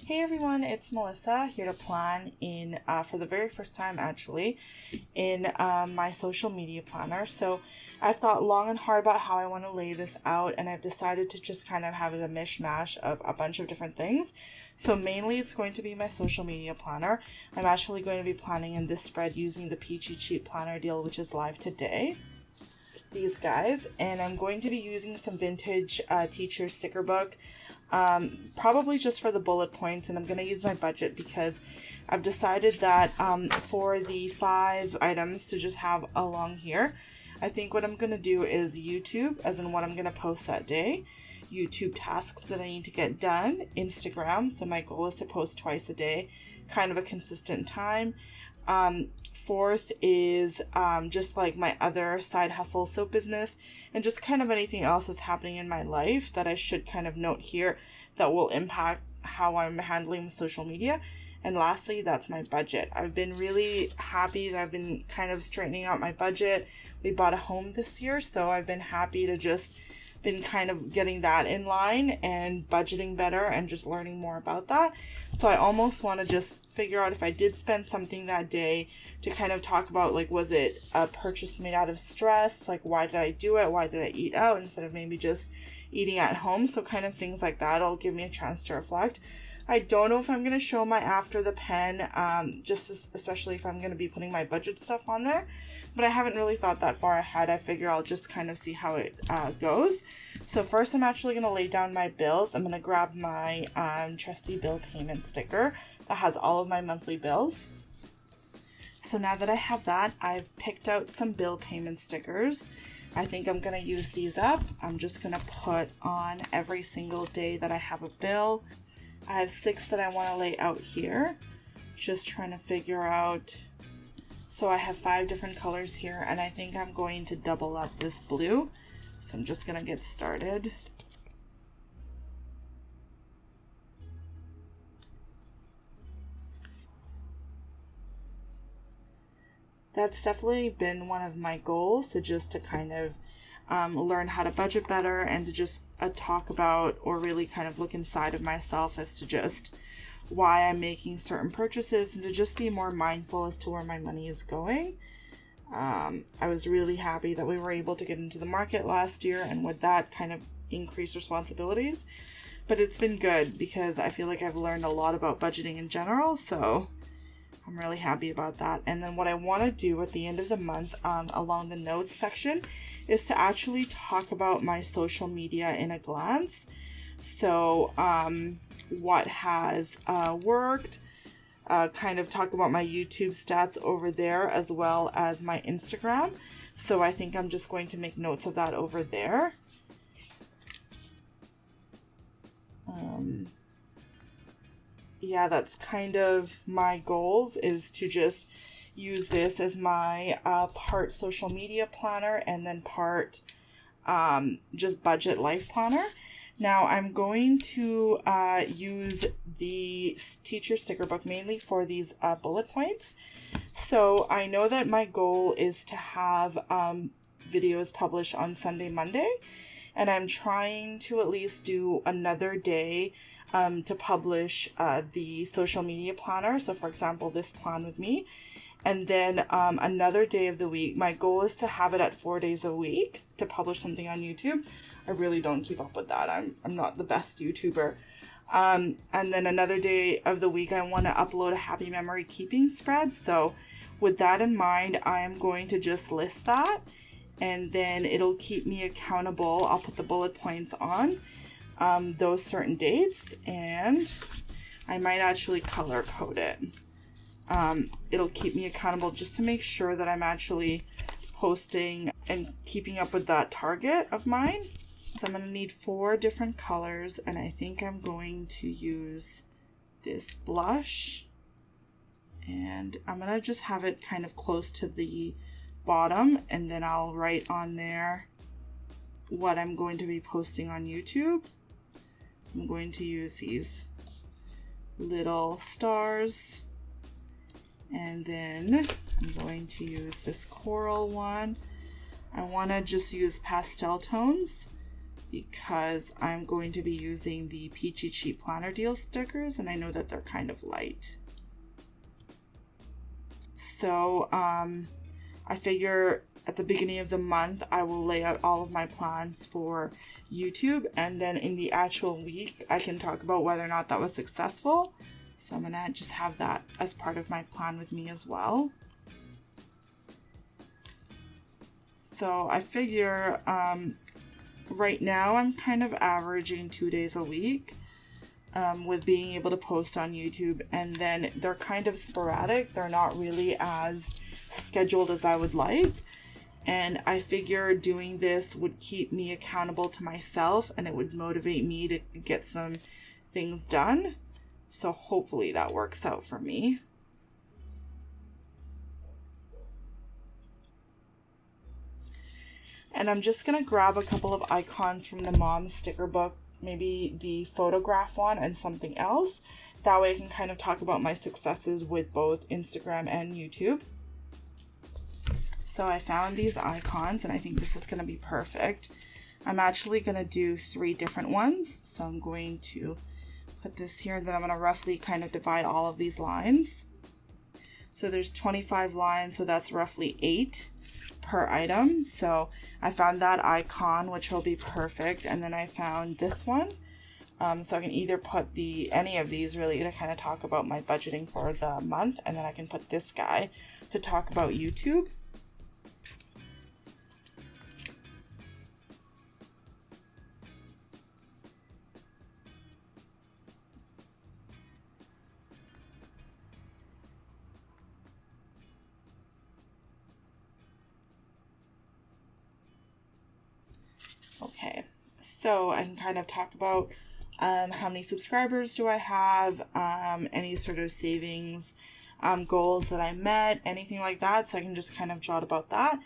Hey everyone, it's Melissa here to plan in for the very first time actually in my social media planner. So I've thought long and hard about how I want to lay this out, and I've decided to just kind of have it a mishmash of a bunch of different things. So mainly it's going to be my social media planner. I'm actually going to be planning in this spread using the Peachy cheap planner deal, which is live today. These guys, and I'm going to be using some vintage teacher Stickerbook, probably just for the bullet points, and I'm going to use my budget because I've decided that for the 5 items to just have along here, I think what I'm going to do is YouTube, as in what I'm going to post that day, YouTube tasks that I need to get done, Instagram, so my goal is to post twice a day, kind of a consistent time. Fourth is just like my other side hustle soap business, and just kind of anything else that's happening in my life that I should kind of note here that will impact how I'm handling social media. And lastly, that's my budget. I've been really happy that I've been kind of straightening out my budget. We bought a home this year, so I've been happy to just been kind of getting that in line and budgeting better and just learning more about that. So I almost want to just figure out if I did spend something that day to kind of talk about, like, was it a purchase made out of stress? Like, why did I do it? Why did I eat out instead of maybe just eating at home? So kind of things like that will give me a chance to reflect. I don't know if I'm going to show my after the pen, especially if I'm going to be putting my budget stuff on there. But I haven't really thought that far ahead. I figure I'll just kind of see how it goes. So first I'm actually going to lay down my bills. I'm going to grab my trusty bill payment sticker that has all of my monthly bills. So now that I have that, I've picked out some bill payment stickers. I think I'm going to use these up. I'm just going to put on every single day that I have a bill. I have 6 that I want to lay out here. Just trying to figure out. So I have 5 different colors here, and I think I'm going to double up this blue. So I'm just going to get started. That's definitely been one of my goals, to kind of learn how to budget better, and to just talk about, or really kind of look inside of myself as to just why I'm making certain purchases, and to just be more mindful as to where my money is going. I was really happy that we were able to get into the market last year, and with that kind of increased responsibilities. But it's been good because I feel like I've learned a lot about budgeting in general, so I'm really happy about that. And then what I want to do at the end of the month, along the notes section, is to actually talk about my social media in a glance. So what has worked, kind of talk about my YouTube stats over there as well as my Instagram. So I think I'm just going to make notes of that over there. Yeah, that's kind of my goals, is to just use this as my part social media planner and then part just budget life planner. Now I'm going to use the teacher sticker book mainly for these bullet points. So I know that my goal is to have videos published on Sunday, Monday, and I'm trying to at least do another day to publish the social media planner. So for example, this plan with me, and then another day of the week. My goal is to have it at 4 days a week to publish something on YouTube. I really don't keep up with that. I'm not the best YouTuber. And then another day of the week, I want to upload a happy memory keeping spread. So with that in mind, I am going to just list that, and then it'll keep me accountable. I'll put the bullet points on those certain dates, and I might actually color code it. It'll keep me accountable just to make sure that I'm actually posting and keeping up with that target of mine. So I'm going to need 4 different colors, and I think I'm going to use this blush, and I'm going to just have it kind of close to the bottom, and then I'll write on there what I'm going to be posting on YouTube. I'm going to use these little stars, and then I'm going to use this coral one. I want to just use pastel tones because I'm going to be using the Peachy Cheap Planner Deal stickers, and I know that they're kind of light. So I figure at the beginning of the month I will lay out all of my plans for YouTube, and then in the actual week I can talk about whether or not that was successful. So I'm gonna just have that as part of my plan with me as well. So I figure right now I'm kind of averaging 2 days a week with being able to post on YouTube, and then they're kind of sporadic. They're not really as scheduled as I would like, and I figure doing this would keep me accountable to myself, and it would motivate me to get some things done. So hopefully that works out for me. And I'm just going to grab a couple of icons from the Mom's sticker book, maybe the photograph one and something else. That way I can kind of talk about my successes with both Instagram and YouTube. So I found these icons, and I think this is going to be perfect. I'm actually going to do 3 different ones. So I'm going to put this here, and then I'm going to roughly kind of divide all of these lines. So there's 25 lines, so that's roughly 8 per item. So I found that icon, which will be perfect, and then I found this one. So I can either put any of these really to kind of talk about my budgeting for the month, and then I can put this guy to talk about YouTube. Okay, so I can kind of talk about how many subscribers do I have, any sort of savings goals that I met, anything like that. So I can just kind of jot about that.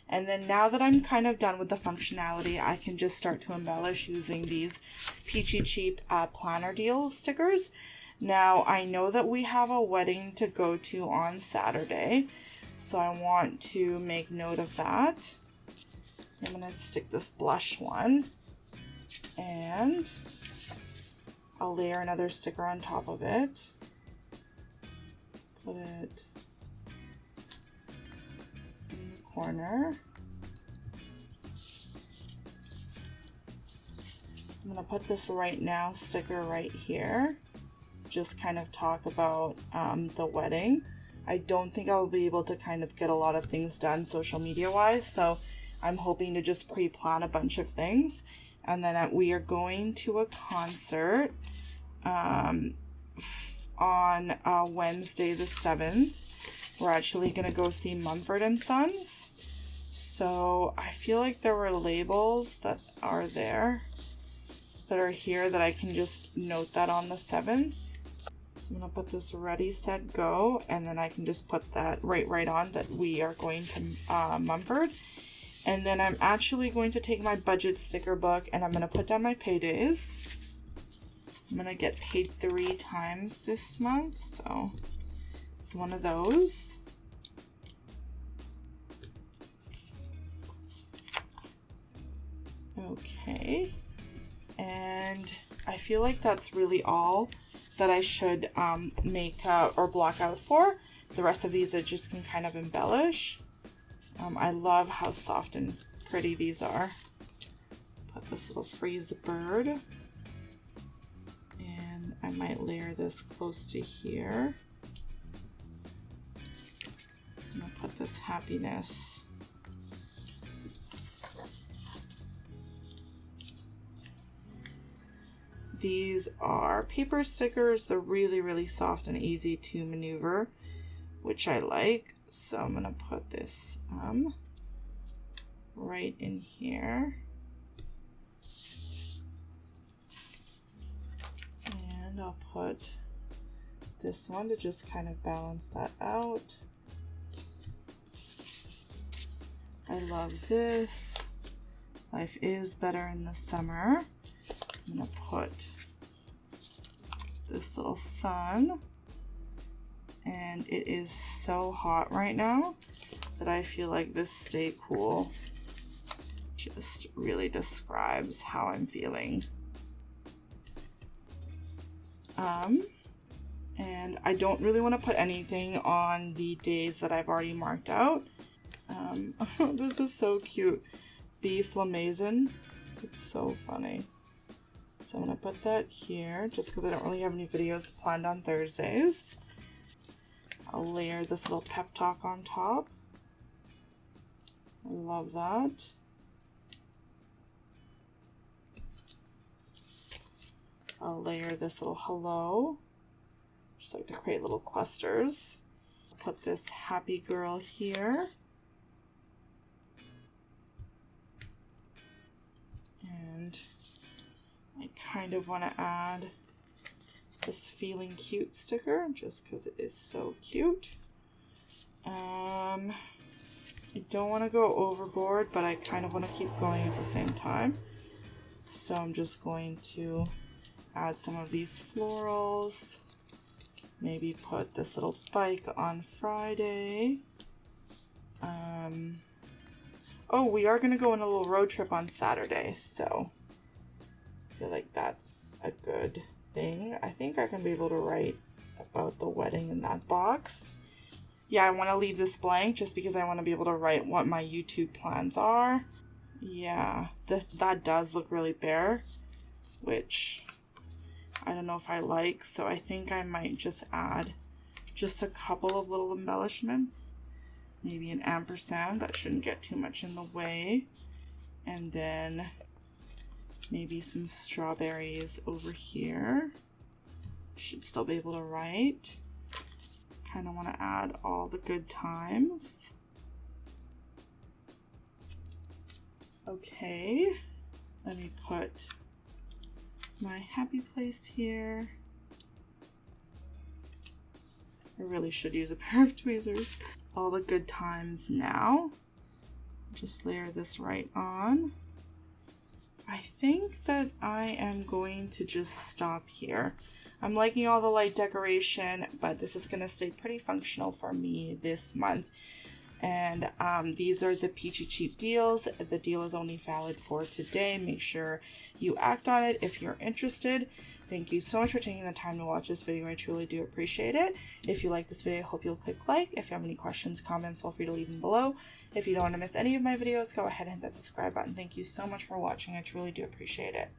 And then now that I'm kind of done with the functionality, I can just start to embellish using these Peachy Cheap Planner Deal stickers. Now, I know that we have a wedding to go to on Saturday, so I want to make note of that. I'm going to stick this blush one, and I'll layer another sticker on top of it. Put it in the corner. I'm going to put this right now sticker right here. Just kind of talk about the wedding. I don't think I'll be able to kind of get a lot of things done social media wise, so I'm hoping to just pre-plan a bunch of things. And then we are going to a concert on Wednesday the 7th. We're actually going to go see Mumford & Sons. So I feel like there were labels that are there, that are here, that I can just note that on the 7th. So I'm going to put this ready, set, go, and then I can just put that right on that we are going to Mumford. And then I'm actually going to take my budget sticker book, and I'm going to put down my paydays. I'm going to get paid 3 times this month, so it's one of those. Okay, and I feel like that's really all that I should make or block out for. The rest of these I just can kind of embellish. I love how soft and pretty these are. Put this little freeze bird, and I might layer this close to here. I'm gonna put this happiness. These are paper stickers. They're really soft and easy to maneuver, which I like. So I'm going to put this right in here. And I'll put this one to just kind of balance that out. I love this. Life is better in the summer. I'm going to put this little sun. And it is so hot right now that I feel like this stay cool just really describes how I'm feeling. And I don't really want to put anything on the days that I've already marked out. This is so cute. Beef Lamazon. It's so funny. So I'm going to put that here just because I don't really have any videos planned on Thursdays. I'll layer this little pep talk on top. I love that. I'll layer this little hello. Just like to create little clusters. Put this happy girl here. And I kind of want to add this feeling cute sticker just because it is so cute. I don't want to go overboard, but I kind of want to keep going at the same time. So I'm just going to add some of these florals. Maybe put this little bike on Friday. Oh, we are going to go on a little road trip on Saturday, so I feel like that's a good thing. I think I can be able to write about the wedding in that box. Yeah, I want to leave this blank just because I want to be able to write what my YouTube plans are. Yeah, that does look really bare, which I don't know if I like, so I think I might just add just a couple of little embellishments. Maybe an ampersand, that shouldn't get too much in the way. And then maybe some strawberries over here. Should still be able to write. Kind of want to add all the good times. Okay, let me put my happy place here. I really should use a pair of tweezers. All the good times now. Just layer this right on. I think that I am going to just stop here. I'm liking all the light decoration, but this is going to stay pretty functional for me this month. And these are the Peachy cheap deals. The deal is only valid for today. Make sure you act on it if you're interested. Thank you so much for taking the time to watch this video. I truly do appreciate it. If you like this video, I hope you'll click like. If you have any questions, comments, feel free to leave them below. If you don't want to miss any of my videos, go ahead and hit that subscribe button. Thank you so much for watching. I truly do appreciate it.